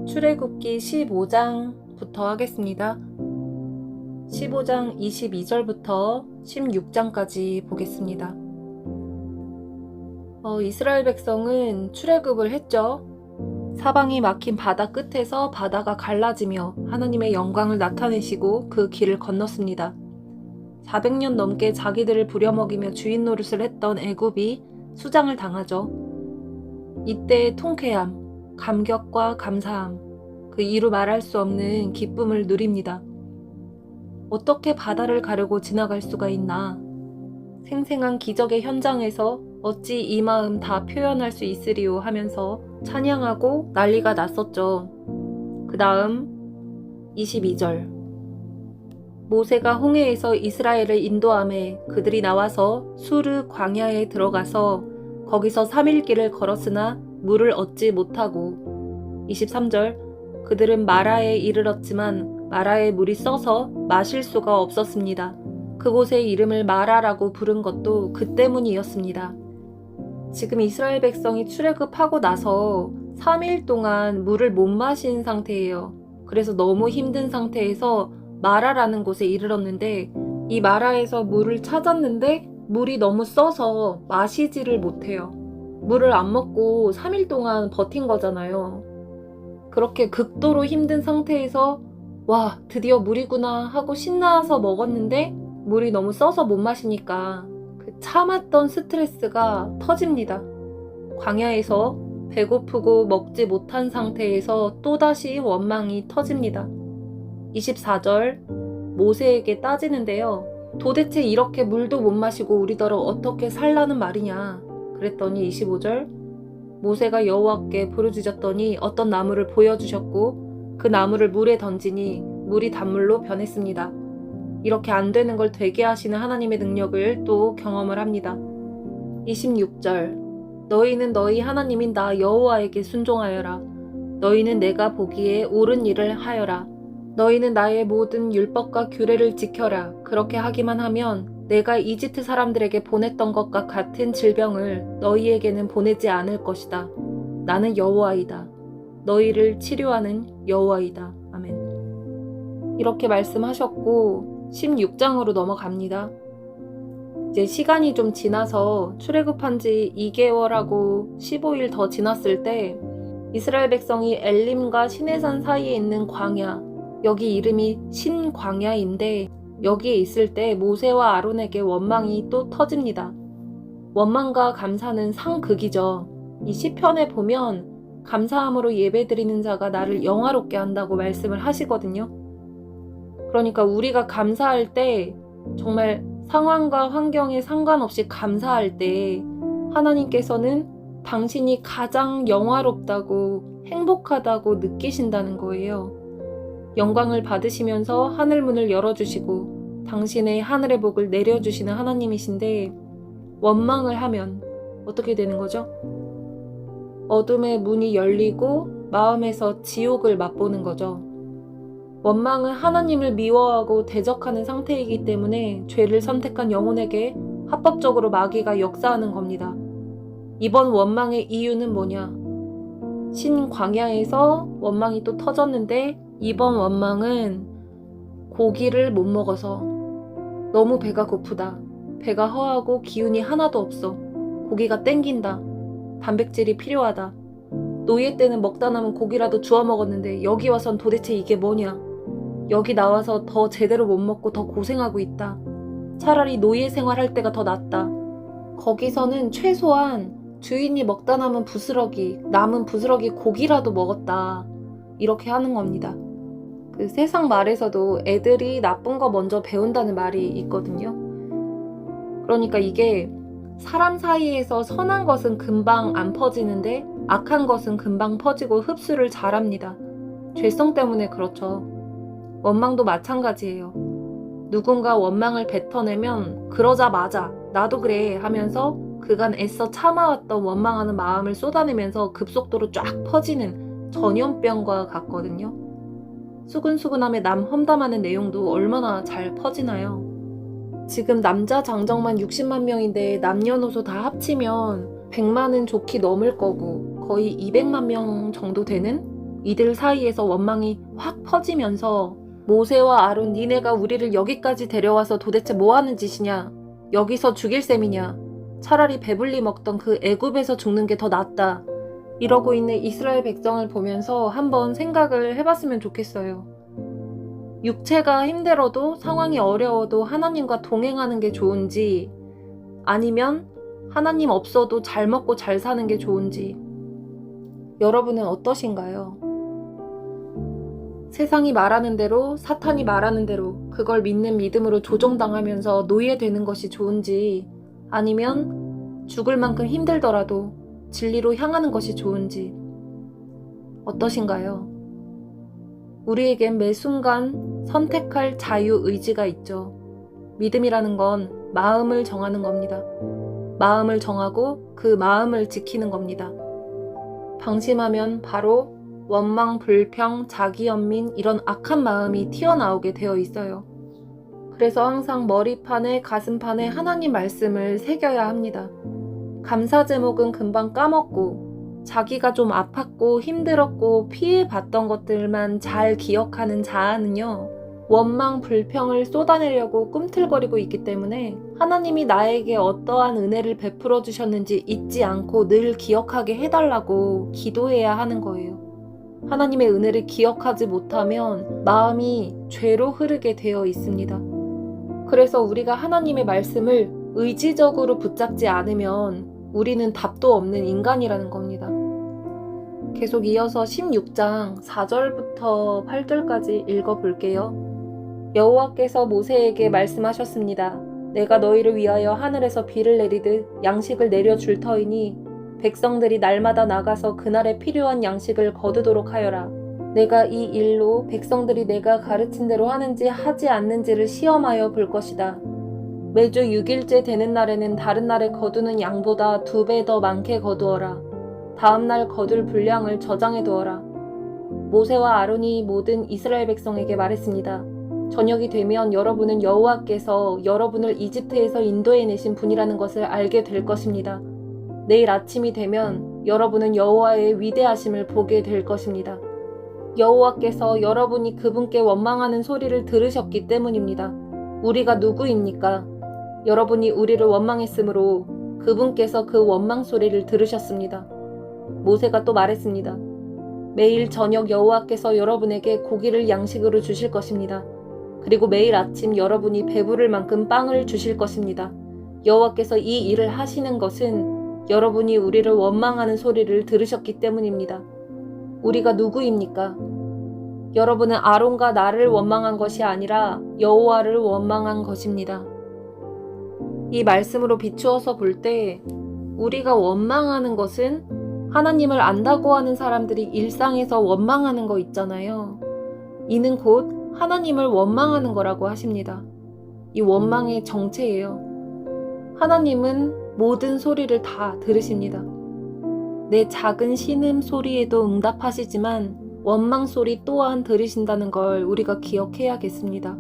출애굽기 15장부터 하겠습니다. 15장 22절부터 16장까지 보겠습니다. 이스라엘 백성은 출애굽을 했죠. 사방이 막힌 바다 끝에서 바다가 갈라지며 하나님의 영광을 나타내시고 그 길을 건넜습니다. 400년 넘게 자기들을 부려먹이며 주인 노릇을 했던 애굽이 수장을 당하죠. 이때 통쾌함, 감격과 감사함, 그 이루 말할 수 없는 기쁨을 누립니다. 어떻게 바다를 가르고 지나갈 수가 있나? 생생한 기적의 현장에서 어찌 이 마음 다 표현할 수 있으리요 하면서 찬양하고 난리가 났었죠. 그 다음 22절. 모세가 홍해에서 이스라엘을 인도하매 그들이 나와서 수르 광야에 들어가서 거기서 3일 길을 걸었으나 물을 얻지 못하고 23절. 그들은 마라에 이르렀지만 마라의 물이 써서 마실 수가 없었습니다. 그곳의 이름을 마라라고 부른 것도 그 때문이었습니다. 지금 이스라엘 백성이 출애굽하고 나서 3일 동안 물을 못 마신 상태예요. 그래서 너무 힘든 상태에서 마라라는 곳에 이르렀는데 이 마라에서 물을 찾았는데 물이 너무 써서 마시지를 못해요. 물을 안 먹고 3일 동안 버틴 거잖아요. 그렇게 극도로 힘든 상태에서 와, 드디어 물이구나 하고 신나서 먹었는데 물이 너무 써서 못 마시니까 그 참았던 스트레스가 터집니다. 광야에서 배고프고 먹지 못한 상태에서 또다시 원망이 터집니다. 24절. 모세에게 따지는데요. 도대체 이렇게 물도 못 마시고 우리더러 어떻게 살라는 말이냐. 그랬더니 25절. 모세가 여호와께 부르짖었더니 어떤 나무를 보여주셨고 그 나무를 물에 던지니 물이 단물로 변했습니다. 이렇게 안 되는 걸 되게 하시는 하나님의 능력을 또 경험을 합니다. 26절. 너희는 너희 하나님인 나 여호와에게 순종하여라. 너희는 내가 보기에 옳은 일을 하여라. 너희는 나의 모든 율법과 규례를 지켜라. 그렇게 하기만 하면 내가 이집트 사람들에게 보냈던 것과 같은 질병을 너희에게는 보내지 않을 것이다. 나는 여호와이다. 너희를 치료하는 여호와이다. 아멘. 이렇게 말씀하셨고 16장으로 넘어갑니다. 이제 시간이 좀 지나서 출애굽한 지 2개월하고 15일 더 지났을 때 이스라엘 백성이 엘림과 시내산 사이에 있는 광야, 여기 이름이 신광야인데 여기에 있을 때 모세와 아론에게 원망이 또 터집니다. 원망과 감사는 상극이죠. 이 시편에 보면 감사함으로 예배드리는 자가 나를 영화롭게 한다고 말씀을 하시거든요. 그러니까 우리가 감사할 때 정말 상황과 환경에 상관없이 감사할 때 하나님께서는 당신이 가장 영화롭다고 행복하다고 느끼신다는 거예요. 영광을 받으시면서 하늘문을 열어주시고 당신의 하늘의 복을 내려주시는 하나님이신데 원망을 하면 어떻게 되는 거죠? 어둠의 문이 열리고 마음에서 지옥을 맛보는 거죠. 원망은 하나님을 미워하고 대적하는 상태이기 때문에 죄를 선택한 영혼에게 합법적으로 마귀가 역사하는 겁니다. 이번 원망의 이유는 뭐냐? 신광야에서 원망이 또 터졌는데 이번 원망은 고기를 못 먹어서 너무 배가 고프다. 배가 허하고 기운이 하나도 없어. 고기가 땡긴다. 단백질이 필요하다. 노예 때는 먹다 남은 고기라도 주워 먹었는데 여기 와선 도대체 이게 뭐냐. 여기 나와서 더 제대로 못 먹고 더 고생하고 있다. 차라리 노예 생활할 때가 더 낫다. 거기서는 최소한 주인이 먹다 남은 부스러기 고기라도 먹었다. 이렇게 하는 겁니다. 그 세상 말에서도 애들이 나쁜 거 먼저 배운다는 말이 있거든요. 그러니까 이게 사람 사이에서 선한 것은 금방 안 퍼지는데 악한 것은 금방 퍼지고 흡수를 잘합니다. 죄성 때문에 그렇죠. 원망도 마찬가지예요. 누군가 원망을 뱉어내면 그러자마자 나도 그래 하면서 그간 애써 참아왔던 원망하는 마음을 쏟아내면서 급속도로 쫙 퍼지는 전염병과 같거든요. 수근수근함에 남 험담하는 내용도 얼마나 잘 퍼지나요? 지금 남자 장정만 60만 명인데 남녀노소 다 합치면 100만은 좋게 넘을 거고 거의 200만 명 정도 되는 이들 사이에서 원망이 확 퍼지면서 모세와 아론, 니네가 우리를 여기까지 데려와서 도대체 뭐 하는 짓이냐? 여기서 죽일 셈이냐? 차라리 배불리 먹던 그 애굽에서 죽는 게 더 낫다. 이러고 있는 이스라엘 백성을 보면서 한번 생각을 해봤으면 좋겠어요. 육체가 힘들어도 상황이 어려워도 하나님과 동행하는 게 좋은지, 아니면 하나님 없어도 잘 먹고 잘 사는 게 좋은지, 여러분은 어떠신가요? 세상이 말하는 대로, 사탄이 말하는 대로 그걸 믿는 믿음으로 조종당하면서 노예되는 것이 좋은지, 아니면 죽을 만큼 힘들더라도 진리로 향하는 것이 좋은지 어떠신가요? 우리에겐 매 순간 선택할 자유의지가 있죠. 믿음이라는 건 마음을 정하는 겁니다. 마음을 정하고 그 마음을 지키는 겁니다. 방심하면 바로 원망, 불평, 자기연민 이런 악한 마음이 튀어나오게 되어 있어요. 그래서 항상 머리판에 가슴판에 하나님 말씀을 새겨야 합니다. 감사 제목은 금방 까먹고 자기가 좀 아팠고 힘들었고 피해봤던 것들만 잘 기억하는 자아는요, 원망, 불평을 쏟아내려고 꿈틀거리고 있기 때문에 하나님이 나에게 어떠한 은혜를 베풀어 주셨는지 잊지 않고 늘 기억하게 해달라고 기도해야 하는 거예요. 하나님의 은혜를 기억하지 못하면 마음이 죄로 흐르게 되어 있습니다. 그래서 우리가 하나님의 말씀을 의지적으로 붙잡지 않으면 우리는 답도 없는 인간이라는 겁니다. 계속 이어서 16장 4절부터 8절까지 읽어볼게요. 여호와께서 모세에게 말씀하셨습니다. 내가 너희를 위하여 하늘에서 비를 내리듯 양식을 내려줄 터이니 백성들이 날마다 나가서 그날에 필요한 양식을 거두도록 하여라. 내가 이 일로 백성들이 내가 가르친 대로 하는지 하지 않는지를 시험하여 볼 것이다. 매주 6일째 되는 날에는 다른 날에 거두는 양보다 2배 더 많게 거두어라. 다음 날 거둘 분량을 저장해 두어라. 모세와 아론이 모든 이스라엘 백성에게 말했습니다. 저녁이 되면 여러분은 여호와께서 여러분을 이집트에서 인도해내신 분이라는 것을 알게 될 것입니다. 내일 아침이 되면 여러분은 여호와의 위대하심을 보게 될 것입니다. 여호와께서 여러분이 그분께 원망하는 소리를 들으셨기 때문입니다. 우리가 누구입니까? 여러분이 우리를 원망했으므로 그분께서 그 원망 소리를 들으셨습니다. 모세가 또 말했습니다. 매일 저녁 여호와께서 여러분에게 고기를 양식으로 주실 것입니다. 그리고 매일 아침 여러분이 배부를 만큼 빵을 주실 것입니다. 여호와께서 이 일을 하시는 것은 여러분이 우리를 원망하는 소리를 들으셨기 때문입니다. 우리가 누구입니까? 여러분은 아론과 나를 원망한 것이 아니라 여호와를 원망한 것입니다. 이 말씀으로 비추어서 볼 때 우리가 원망하는 것은 하나님을 안다고 하는 사람들이 일상에서 원망하는 거 있잖아요. 이는 곧 하나님을 원망하는 거라고 하십니다. 이 원망의 정체예요. 하나님은 모든 소리를 다 들으십니다. 내 작은 신음 소리에도 응답하시지만 원망 소리 또한 들으신다는 걸 우리가 기억해야겠습니다.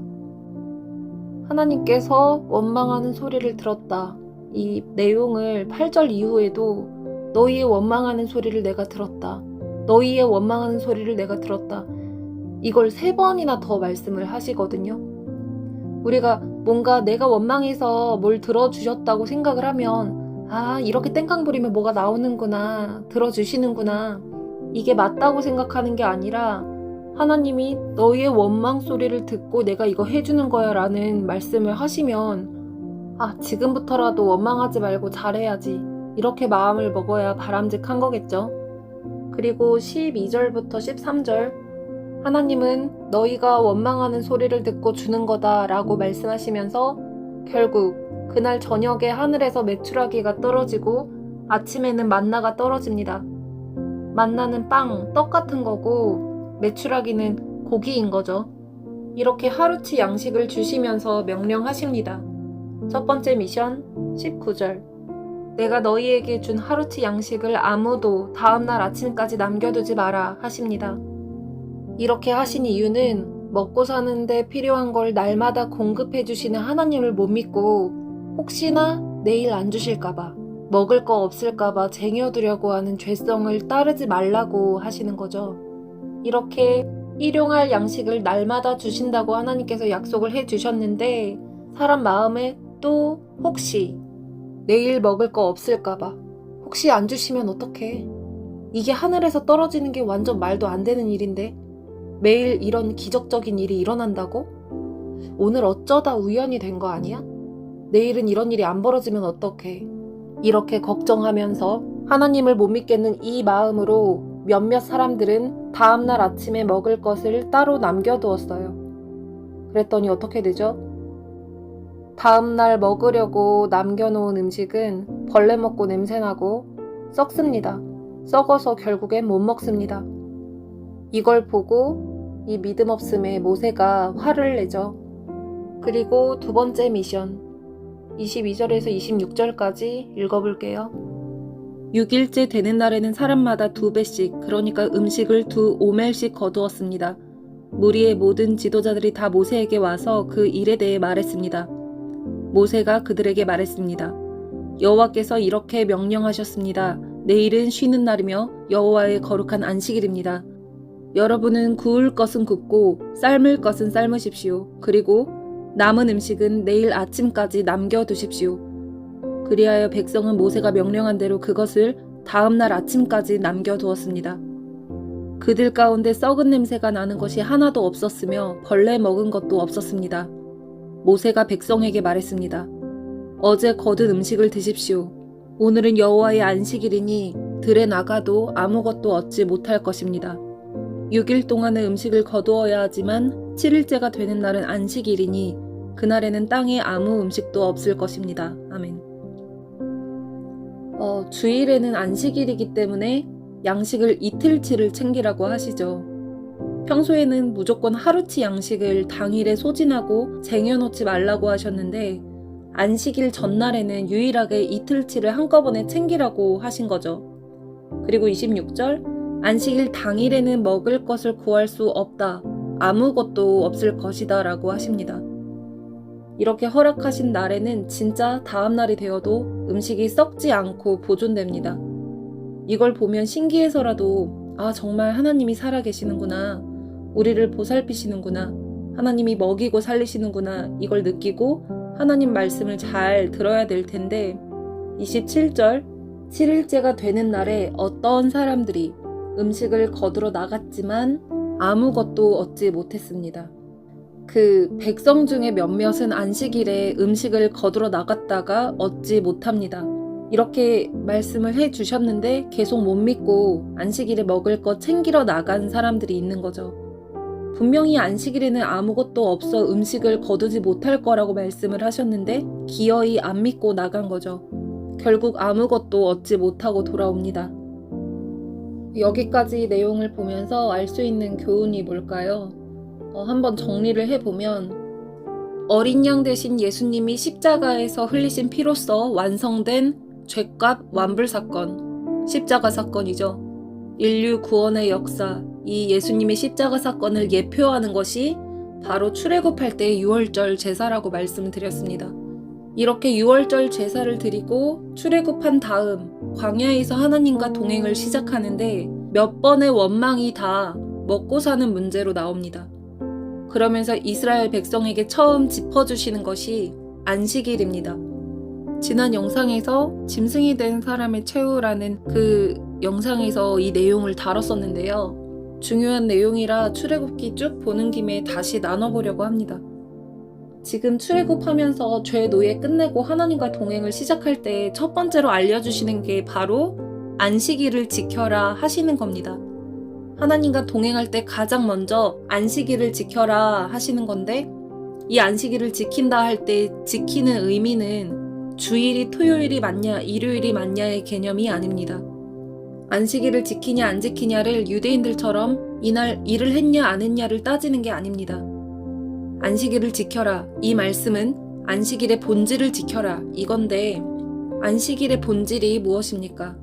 하나님께서 원망하는 소리를 들었다. 이 내용을 8절 이후에도 너희의 원망하는 소리를 내가 들었다. 너희의 원망하는 소리를 내가 들었다. 이걸 3번이나 더 말씀을 하시거든요. 우리가 뭔가 내가 원망해서 뭘 들어주셨다고 생각을 하면 이렇게 땡깡 부리면 뭐가 나오는구나, 들어주시는구나, 이게 맞다고 생각하는 게 아니라 하나님이 너희의 원망 소리를 듣고 내가 이거 해주는 거야 라는 말씀을 하시면 지금부터라도 원망하지 말고 잘해야지, 이렇게 마음을 먹어야 바람직한 거겠죠. 그리고 12절부터 13절 하나님은 너희가 원망하는 소리를 듣고 주는 거다 라고 말씀하시면서 결국 그날 저녁에 하늘에서 메추라기가 떨어지고 아침에는 만나가 떨어집니다. 만나는 빵, 떡 같은 거고 메추라기는 고기인 거죠. 이렇게 하루치 양식을 주시면서 명령하십니다. 첫 번째 미션 19절 내가 너희에게 준 하루치 양식을 아무도 다음날 아침까지 남겨두지 마라 하십니다. 이렇게 하신 이유는 먹고 사는데 필요한 걸 날마다 공급해 주시는 하나님을 못 믿고 혹시나 내일 안 주실까봐, 먹을 거 없을까봐 쟁여두려고 하는 죄성을 따르지 말라고 하시는 거죠. 이렇게 일용할 양식을 날마다 주신다고 하나님께서 약속을 해주셨는데 사람 마음에 또 혹시 내일 먹을 거 없을까봐 혹시 안 주시면 어떡해. 이게 하늘에서 떨어지는 게 완전 말도 안 되는 일인데 매일 이런 기적적인 일이 일어난다고? 오늘 어쩌다 우연이 된 거 아니야? 내일은 이런 일이 안 벌어지면 어떡해. 이렇게 걱정하면서 하나님을 못 믿겠는 이 마음으로 몇몇 사람들은 다음날 아침에 먹을 것을 따로 남겨두었어요. 그랬더니 어떻게 되죠? 다음날 먹으려고 남겨놓은 음식은 벌레 먹고 냄새나고 썩습니다. 썩어서 결국엔 못 먹습니다. 이걸 보고 이 믿음 없음에 모세가 화를 내죠. 그리고 두 번째 미션 22절에서 26절까지 읽어볼게요. 6일째 되는 날에는 사람마다 2배씩 그러니까 음식을 2오멜씩 거두었습니다. 무리의 모든 지도자들이 다 모세에게 와서 그 일에 대해 말했습니다. 모세가 그들에게 말했습니다. 여호와께서 이렇게 명령하셨습니다. 내일은 쉬는 날이며 여호와의 거룩한 안식일입니다. 여러분은 구울 것은 굽고 삶을 것은 삶으십시오. 그리고 남은 음식은 내일 아침까지 남겨두십시오. 그리하여 백성은 모세가 명령한 대로 그것을 다음날 아침까지 남겨두었습니다. 그들 가운데 썩은 냄새가 나는 것이 하나도 없었으며 벌레 먹은 것도 없었습니다. 모세가 백성에게 말했습니다. 어제 거둔 음식을 드십시오. 오늘은 여호와의 안식일이니 들에 나가도 아무것도 얻지 못할 것입니다. 6일 동안의 음식을 거두어야 하지만 7일째가 되는 날은 안식일이니 그날에는 땅에 아무 음식도 없을 것입니다. 아멘. 주일에는 안식일이기 때문에 양식을 이틀치를 챙기라고 하시죠. 평소에는 무조건 하루치 양식을 당일에 소진하고 쟁여놓지 말라고 하셨는데 안식일 전날에는 유일하게 이틀치를 한꺼번에 챙기라고 하신 거죠. 그리고 26절 안식일 당일에는 먹을 것을 구할 수 없다. 아무것도 없을 것이다 라고 하십니다. 이렇게 허락하신 날에는 진짜 다음 날이 되어도 음식이 썩지 않고 보존됩니다. 이걸 보면 신기해서라도 정말 하나님이 살아계시는구나. 우리를 보살피시는구나. 하나님이 먹이고 살리시는구나. 이걸 느끼고 하나님 말씀을 잘 들어야 될 텐데 27절 7일째가 되는 날에 어떤 사람들이 음식을 거두러 나갔지만 아무것도 얻지 못했습니다. 그 백성 중에 몇몇은 안식일에 음식을 거두러 나갔다가 얻지 못합니다. 이렇게 말씀을 해주셨는데 계속 못 믿고 안식일에 먹을 것 챙기러 나간 사람들이 있는 거죠. 분명히 안식일에는 아무것도 없어 음식을 거두지 못할 거라고 말씀을 하셨는데 기어이 안 믿고 나간 거죠. 결국 아무것도 얻지 못하고 돌아옵니다. 여기까지 내용을 보면서 알 수 있는 교훈이 뭘까요? 한번 정리를 해보면 어린 양 대신 예수님이 십자가에서 흘리신 피로써 완성된 죄값 완불 사건, 십자가 사건이죠. 인류 구원의 역사, 이 예수님의 십자가 사건을 예표하는 것이 바로 출애굽할 때의 유월절 제사라고 말씀드렸습니다. 이렇게 유월절 제사를 드리고 출애굽한 다음 광야에서 하나님과 동행을 시작하는데 몇 번의 원망이 다 먹고 사는 문제로 나옵니다. 그러면서 이스라엘 백성에게 처음 짚어주시는 것이 안식일입니다. 지난 영상에서 짐승이 된 사람의 최후라는 그 영상에서 이 내용을 다뤘었는데요. 중요한 내용이라 출애굽기 쭉 보는 김에 다시 나눠보려고 합니다. 지금 출애굽하면서 죄 노예 끝내고 하나님과 동행을 시작할 때 첫 번째로 알려주시는 게 바로 안식일을 지켜라 하시는 겁니다. 하나님과 동행할 때 가장 먼저 안식일을 지켜라 하시는 건데 이 안식일을 지킨다 할 때 지키는 의미는 주일이 토요일이 맞냐 일요일이 맞냐의 개념이 아닙니다. 안식일을 지키냐 안 지키냐를 유대인들처럼 이날 일을 했냐 안 했냐를 따지는 게 아닙니다. 안식일을 지켜라. 이 말씀은 안식일의 본질을 지켜라. 이건데 안식일의 본질이 무엇입니까?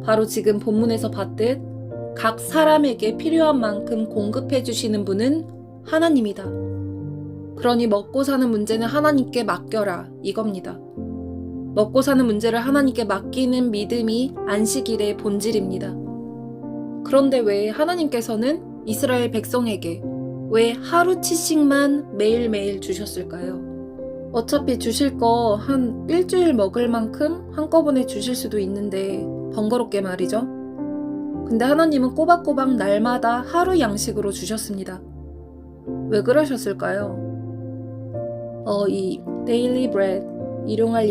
바로 지금 본문에서 봤듯 각 사람에게 필요한 만큼 공급해 주시는 분은 하나님이다. 그러니 먹고 사는 문제는 하나님께 맡겨라. 이겁니다. 먹고 사는 문제를 하나님께 맡기는 믿음이 안식일의 본질입니다. 그런데 왜 하나님께서는 이스라엘 백성에게 왜 하루치씩만 매일매일 주셨을까요? 어차피 주실 거 한 일주일 먹을 만큼 한꺼번에 주실 수도 있는데 번거롭게 말이죠. 근데 하나님은 꼬박꼬박 날마다 하루 양식으로 주셨습니다. 왜 그러셨을까요? 이 daily bread, 일용할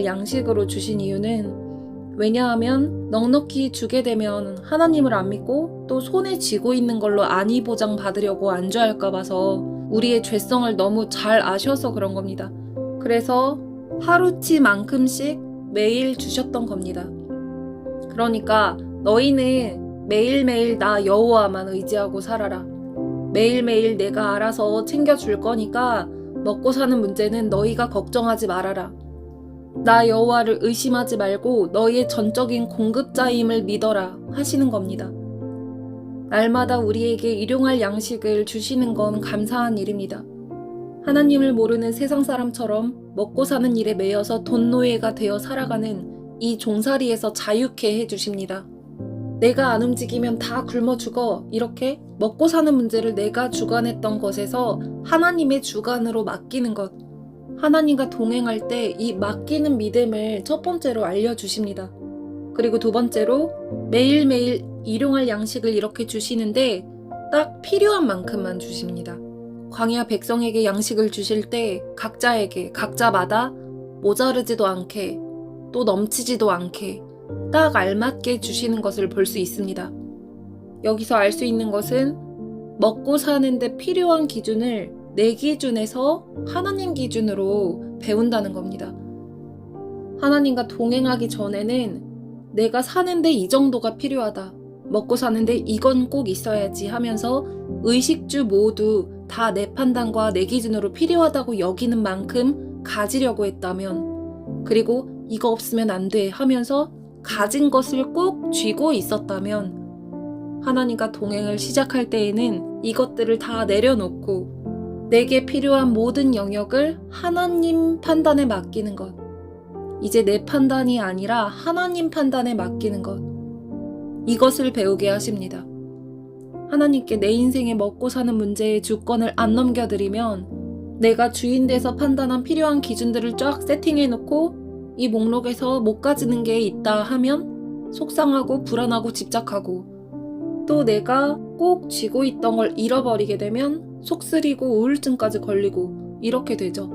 양식으로 주신 이유는 왜냐하면 넉넉히 주게 되면 하나님을 안 믿고 또 손에 쥐고 있는 걸로 안위 보장 받으려고 안주할까 봐서 우리의 죄성을 너무 잘 아셔서 그런 겁니다. 그래서 하루치만큼씩 매일 주셨던 겁니다. 그러니까 너희는 매일매일 나 여호와만 의지하고 살아라. 매일매일 내가 알아서 챙겨줄 거니까 먹고 사는 문제는 너희가 걱정하지 말아라. 나 여호와를 의심하지 말고 너희의 전적인 공급자임을 믿어라 하시는 겁니다. 날마다 우리에게 일용할 양식을 주시는 건 감사한 일입니다. 하나님을 모르는 세상 사람처럼 먹고 사는 일에 매여서 돈노예가 되어 살아가는 이 종살이에서 자유케 해주십니다. 내가 안 움직이면 다 굶어 죽어 이렇게 먹고 사는 문제를 내가 주관했던 것에서 하나님의 주관으로 맡기는 것. 하나님과 동행할 때 이 맡기는 믿음을 첫 번째로 알려주십니다. 그리고 두 번째로 매일매일 일용할 양식을 이렇게 주시는데 딱 필요한 만큼만 주십니다. 광야 백성에게 양식을 주실 때 각자마다 모자르지도 않게 또 넘치지도 않게 딱 알맞게 주시는 것을 볼 수 있습니다. 여기서 알 수 있는 것은 먹고 사는데 필요한 기준을 내 기준에서 하나님 기준으로 배운다는 겁니다. 하나님과 동행하기 전에는 내가 사는데 이 정도가 필요하다. 먹고 사는데 이건 꼭 있어야지 하면서 의식주 모두 다 내 판단과 내 기준으로 필요하다고 여기는 만큼 가지려고 했다면, 그리고 이거 없으면 안 돼 하면서 가진 것을 꼭 쥐고 있었다면, 하나님과 동행을 시작할 때에는 이것들을 다 내려놓고 내게 필요한 모든 영역을 하나님 판단에 맡기는 것. 이제 내 판단이 아니라 하나님 판단에 맡기는 것. 이것을 배우게 하십니다. 하나님께 내 인생에 먹고 사는 문제의 주권을 안 넘겨드리면 내가 주인 돼서 판단한 필요한 기준들을 쫙 세팅해놓고 이 목록에서 못 가지는 게 있다 하면 속상하고 불안하고 집착하고, 또 내가 꼭 쥐고 있던 걸 잃어버리게 되면 속쓰리고 우울증까지 걸리고 이렇게 되죠.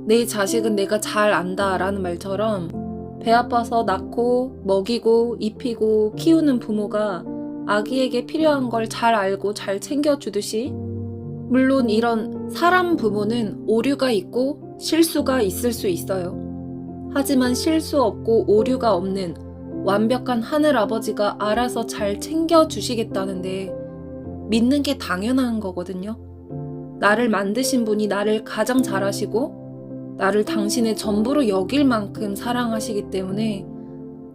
내 자식은 내가 잘 안다 라는 말처럼 배 아파서 낳고 먹이고 입히고 키우는 부모가 아기에게 필요한 걸 잘 알고 잘 챙겨주듯이, 물론 이런 사람 부모는 오류가 있고 실수가 있을 수 있어요. 하지만 실수 없고 오류가 없는 완벽한 하늘아버지가 알아서 잘 챙겨주시겠다는데 믿는 게 당연한 거거든요. 나를 만드신 분이 나를 가장 잘 아시고 나를 당신의 전부로 여길 만큼 사랑하시기 때문에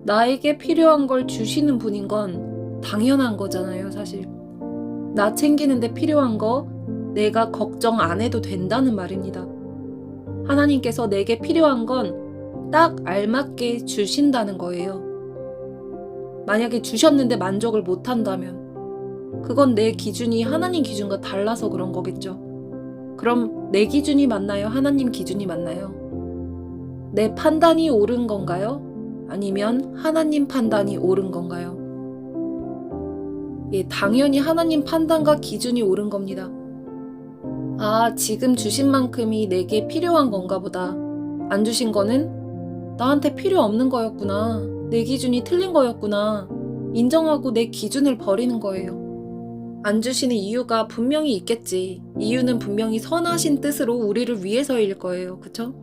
나에게 필요한 걸 주시는 분인 건 당연한 거잖아요, 사실. 나 챙기는데 필요한 거 내가 걱정 안 해도 된다는 말입니다. 하나님께서 내게 필요한 건 딱 알맞게 주신다는 거예요. 만약에 주셨는데 만족을 못한다면 그건 내 기준이 하나님 기준과 달라서 그런 거겠죠. 그럼 내 기준이 맞나요? 하나님 기준이 맞나요? 내 판단이 옳은 건가요? 아니면 하나님 판단이 옳은 건가요? 예, 당연히 하나님 판단과 기준이 옳은 겁니다. 아, 지금 주신 만큼이 내게 필요한 건가 보다. 안 주신 거는 나한테 필요 없는 거였구나. 내 기준이 틀린 거였구나. 인정하고 내 기준을 버리는 거예요. 안 주시는 이유가 분명히 있겠지. 이유는 분명히 선하신 뜻으로 우리를 위해서일 거예요. 그쵸?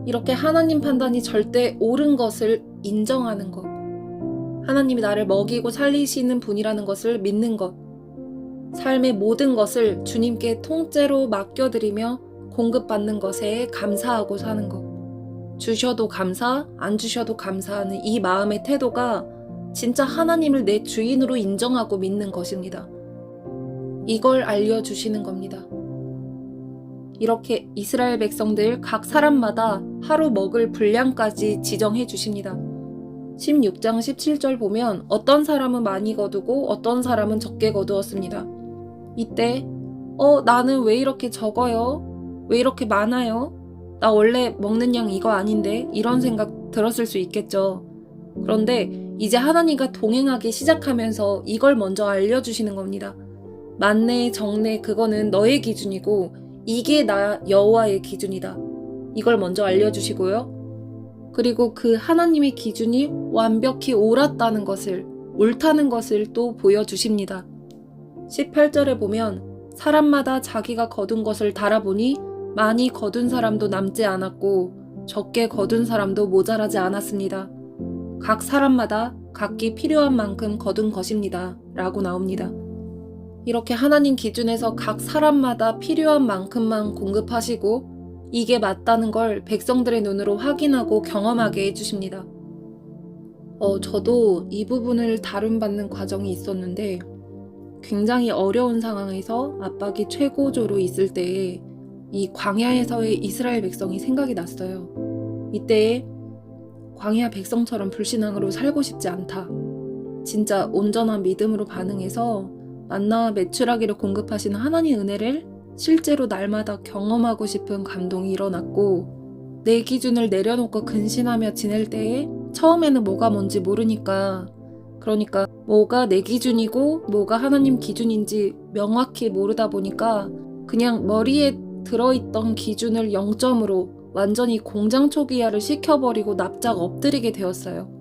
이렇게 하나님 판단이 절대 옳은 것을 인정하는 것. 하나님이 나를 먹이고 살리시는 분이라는 것을 믿는 것. 삶의 모든 것을 주님께 통째로 맡겨드리며 공급받는 것에 감사하고 사는 것. 주셔도 감사, 안 주셔도 감사하는 이 마음의 태도가 진짜 하나님을 내 주인으로 인정하고 믿는 것입니다. 이걸 알려주시는 겁니다. 이렇게 이스라엘 백성들 각 사람마다 하루 먹을 분량까지 지정해 주십니다. 16장 17절 보면 어떤 사람은 많이 거두고 어떤 사람은 적게 거두었습니다. 이때 나는 왜 이렇게 적어요? 왜 이렇게 많아요? 나 원래 먹는 양 이거 아닌데? 이런 생각 들었을 수 있겠죠. 그런데 이제 하나님과 동행하기 시작하면서 이걸 먼저 알려주시는 겁니다. 많네, 적네, 그거는 너의 기준이고 이게 나 여호와의 기준이다. 이걸 먼저 알려주시고요. 그리고 그 하나님의 기준이 완벽히 옳았다는 것을, 옳다는 것을 또 보여주십니다. 18절에 보면 사람마다 자기가 거둔 것을 달아보니 많이 거둔 사람도 남지 않았고 적게 거둔 사람도 모자라지 않았습니다. 각 사람마다 각기 필요한 만큼 거둔 것입니다. 라고 나옵니다. 이렇게 하나님 기준에서 각 사람마다 필요한 만큼만 공급하시고 이게 맞다는 걸 백성들의 눈으로 확인하고 경험하게 해주십니다. 저도 이 부분을 다룬받는 과정이 있었는데 굉장히 어려운 상황에서 압박이 최고조로 있을 때에 이 광야에서의 이스라엘 백성이 생각이 났어요. 이때에 광야 백성처럼 불신앙으로 살고 싶지 않다. 진짜 온전한 믿음으로 반응해서 만나와 메추라기를 공급하시는 하나님의 은혜를 실제로 날마다 경험하고 싶은 감동이 일어났고 내 기준을 내려놓고 근신하며 지낼 때에 처음에는 뭐가 뭔지 모르니까 그러니까 뭐가 내 기준이고 뭐가 하나님 기준인지 명확히 모르다 보니까 그냥 머리에 들어있던 기준을 0점으로 완전히 공장 초기화를 시켜버리고 납작 엎드리게 되었어요.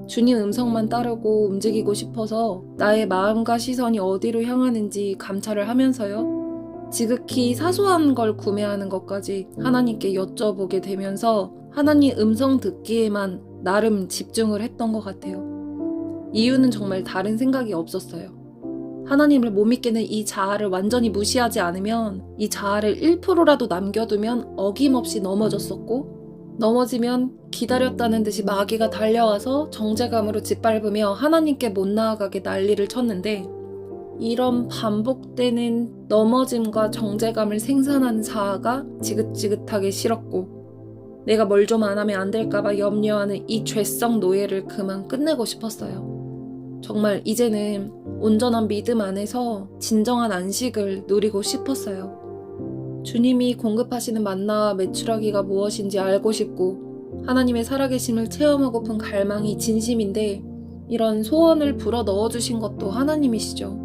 주님 음성만 따르고 움직이고 싶어서 나의 마음과 시선이 어디로 향하는지 감찰을 하면서요. 지극히 사소한 걸 구매하는 것까지 하나님께 여쭤보게 되면서 하나님 음성 듣기에만 나름 집중을 했던 것 같아요. 이유는 정말 다른 생각이 없었어요. 하나님을 못 믿겠는 이 자아를 완전히 무시하지 않으면 이 자아를 1%라도 남겨두면 어김없이 넘어졌었고 넘어지면 기다렸다는 듯이 마귀가 달려와서 정죄감으로 짓밟으며 하나님께 못 나아가게 난리를 쳤는데 이런 반복되는 넘어짐과 정죄감을 생산하는 자아가 지긋지긋하게 싫었고 내가 뭘 좀 안 하면 안 될까봐 염려하는 이 죄성 노예를 그만 끝내고 싶었어요. 정말 이제는 온전한 믿음 안에서 진정한 안식을 누리고 싶었어요. 주님이 공급하시는 만나와 메추라기가 무엇인지 알고 싶고 하나님의 살아계심을 체험하고픈 갈망이 진심인데 이런 소원을 불어 넣어주신 것도 하나님이시죠.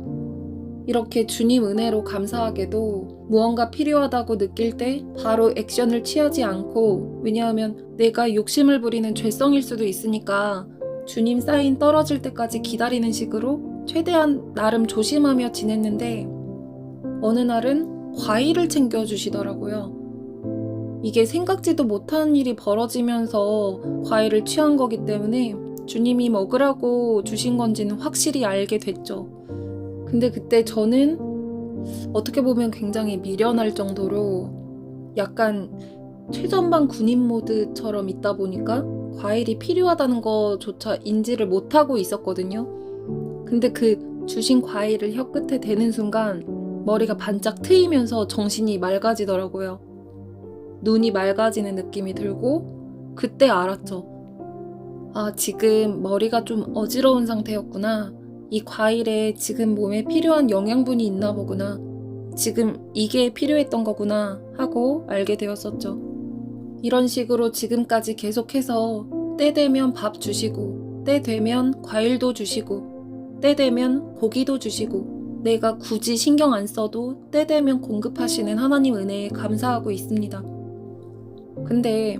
이렇게 주님 은혜로 감사하게도 무언가 필요하다고 느낄 때 바로 액션을 취하지 않고 왜냐하면 내가 욕심을 부리는 죄성일 수도 있으니까 주님 사인 떨어질 때까지 기다리는 식으로 최대한 나름 조심하며 지냈는데 어느 날은 과일을 챙겨주시더라고요. 이게 생각지도 못한 일이 벌어지면서 과일을 취한 거기 때문에 주님이 먹으라고 주신 건지는 확실히 알게 됐죠. 근데 그때 저는 어떻게 보면 굉장히 미련할 정도로 약간 최전방 군인 모드처럼 있다 보니까 과일이 필요하다는 거조차 인지를 못하고 있었거든요. 근데 그 주신 과일을 혀끝에 대는 순간 머리가 반짝 트이면서 정신이 맑아지더라고요. 눈이 맑아지는 느낌이 들고 그때 알았죠. 아, 지금 머리가 좀 어지러운 상태였구나. 이 과일에 지금 몸에 필요한 영양분이 있나 보구나. 지금 이게 필요했던 거구나 하고 알게 되었었죠. 이런 식으로 지금까지 계속해서 때 되면 밥 주시고 때 되면 과일도 주시고 때 되면 고기도 주시고 내가 굳이 신경 안 써도 때 되면 공급하시는 하나님 은혜에 감사하고 있습니다. 근데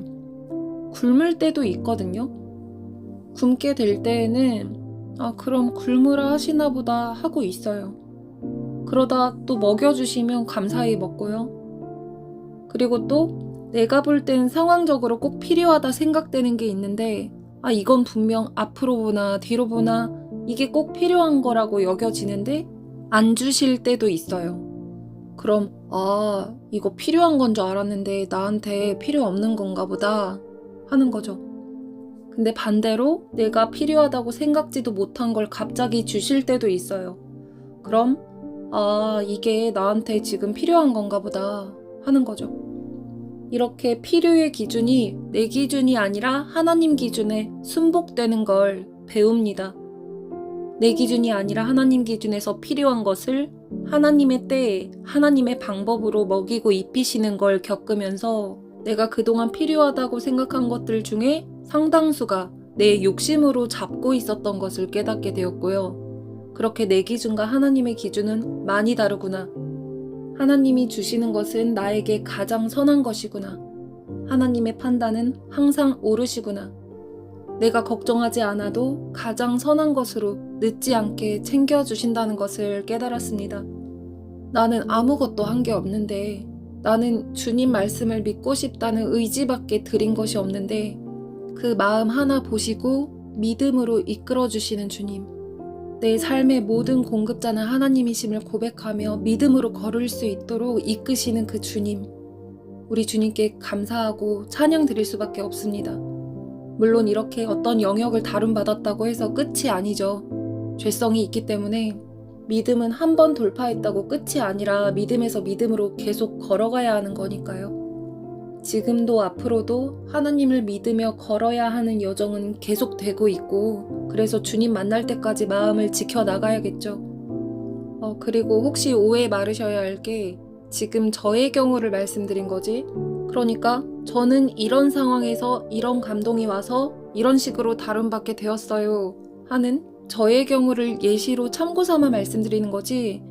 굶을 때도 있거든요. 굶게 될 때에는 그럼 굶으라 하시나 보다 하고 있어요. 그러다 또 먹여주시면 감사히 먹고요. 그리고 또 내가 볼 땐 상황적으로 꼭 필요하다 생각되는 게 있는데 이건 분명 앞으로 보나 뒤로 보나 이게 꼭 필요한 거라고 여겨지는데 안 주실 때도 있어요. 그럼 이거 필요한 건 줄 알았는데 나한테 필요 없는 건가 보다 하는 거죠. 근데 반대로 내가 필요하다고 생각지도 못한 걸 갑자기 주실 때도 있어요. 그럼 이게 나한테 지금 필요한 건가 보다 하는 거죠. 이렇게 필요의 기준이 내 기준이 아니라 하나님 기준에 순복되는 걸 배웁니다. 내 기준이 아니라 하나님 기준에서 필요한 것을 하나님의 때에 하나님의 방법으로 먹이고 입히시는 걸 겪으면서 내가 그동안 필요하다고 생각한 것들 중에 상당수가 내 욕심으로 잡고 있었던 것을 깨닫게 되었고요. 그렇게 내 기준과 하나님의 기준은 많이 다르구나. 하나님이 주시는 것은 나에게 가장 선한 것이구나. 하나님의 판단은 항상 옳으시구나. 내가 걱정하지 않아도 가장 선한 것으로 늦지 않게 챙겨주신다는 것을 깨달았습니다. 나는 아무것도 한 게 없는데, 나는 주님 말씀을 믿고 싶다는 의지밖에 드린 것이 없는데, 그 마음 하나 보시고 믿음으로 이끌어주시는 주님, 내 삶의 모든 공급자는 하나님이심을 고백하며 믿음으로 걸을 수 있도록 이끄시는 그 주님, 우리 주님께 감사하고 찬양 드릴 수밖에 없습니다. 물론 이렇게 어떤 영역을 다룬받았다고 해서 끝이 아니죠. 죄성이 있기 때문에 믿음은 한 번 돌파했다고 끝이 아니라 믿음에서 믿음으로 계속 걸어가야 하는 거니까요. 지금도 앞으로도 하나님을 믿으며 걸어야 하는 여정은 계속되고 있고, 그래서 주님 만날 때까지 마음을 지켜나가야겠죠. 그리고 혹시 오해 말으셔야 할 게, 지금 저의 경우를 말씀드린 거지, 그러니까 저는 이런 상황에서 이런 감동이 와서 이런 식으로 다룬받게 되었어요 하는 저의 경우를 예시로 참고 삼아 말씀드리는 거지,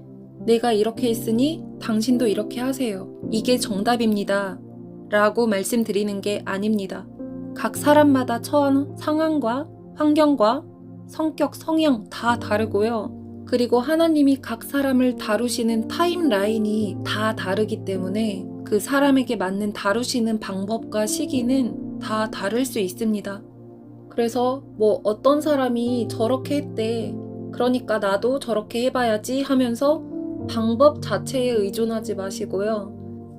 내가 이렇게 했으니 당신도 이렇게 하세요, 이게 정답입니다 라고 말씀드리는 게 아닙니다. 각 사람마다 처한 상황과 환경과 성격, 성향 다 다르고요. 그리고 하나님이 각 사람을 다루시는 타임라인이 다 다르기 때문에 그 사람에게 맞는 다루시는 방법과 시기는 다 다를 수 있습니다. 그래서 어떤 사람이 저렇게 했대, 그러니까 나도 저렇게 해봐야지 하면서 방법 자체에 의존하지 마시고요.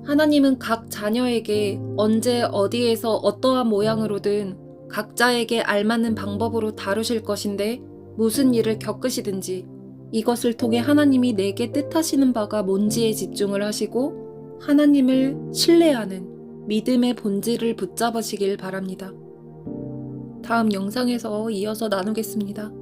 하나님은 각 자녀에게 언제 어디에서 어떠한 모양으로든 각자에게 알맞는 방법으로 다루실 것인데, 무슨 일을 겪으시든지 이것을 통해 하나님이 내게 뜻하시는 바가 뭔지에 집중을 하시고 하나님을 신뢰하는 믿음의 본질을 붙잡으시길 바랍니다. 다음 영상에서 이어서 나누겠습니다.